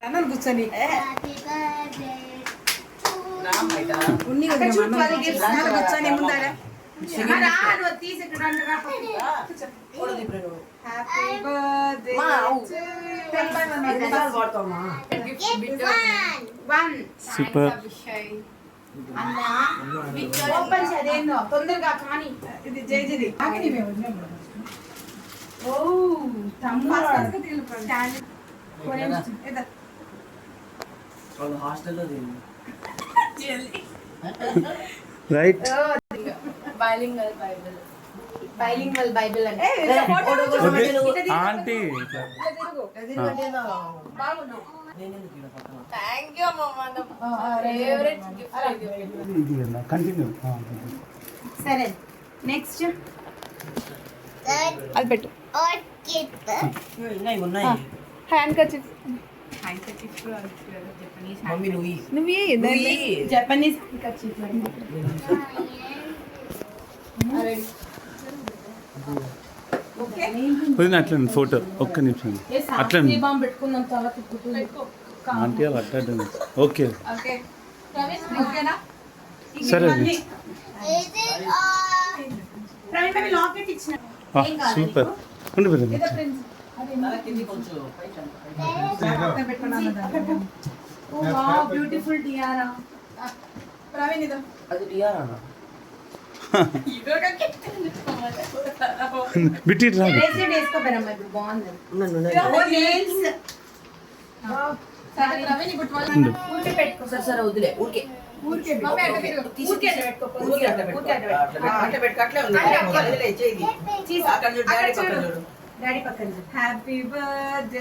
అన్న కూర్చొని కూర్చొని ముందారా తొందరగా కానీ ఇది జైజిది రైట్ బైలింగల్ బైబిల్ అంటే ఆంటీ కంటిన్యూ. సరే నెక్స్ట్ అది పెట్టు హ్యాండ్ కర్చీఫ్ నువ్వు జపనీస్ కర్చీఫ్ అట్లా ఫోటో ఒక్క నిమిషం అట్లా ఆంటీ అలా అట్లా ఓకే సరే సూపర్ ఉండిపోయింది. బ్యూటిఫుల్ టియారా ప్రవీణ్ ఇదో అది టియారా బిట్టి సరే వదిలే ఊరికే happy birthday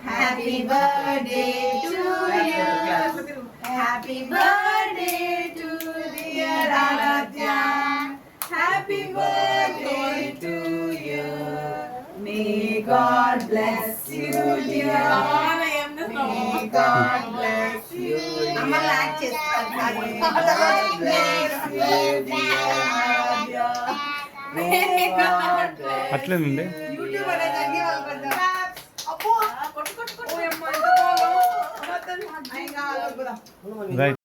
happy birthday to you happy birthday to dear Aradhya happy birthday to you may God bless you dear may God bless you అమ్మ లాక్ చేస్తాను అట్లేనండి యూట్యూబ్ అనేది అబ్బో కొట్టు కొట్టు కొట్టు ఓ అమ్మ ఎంత బాగుందో రైట్.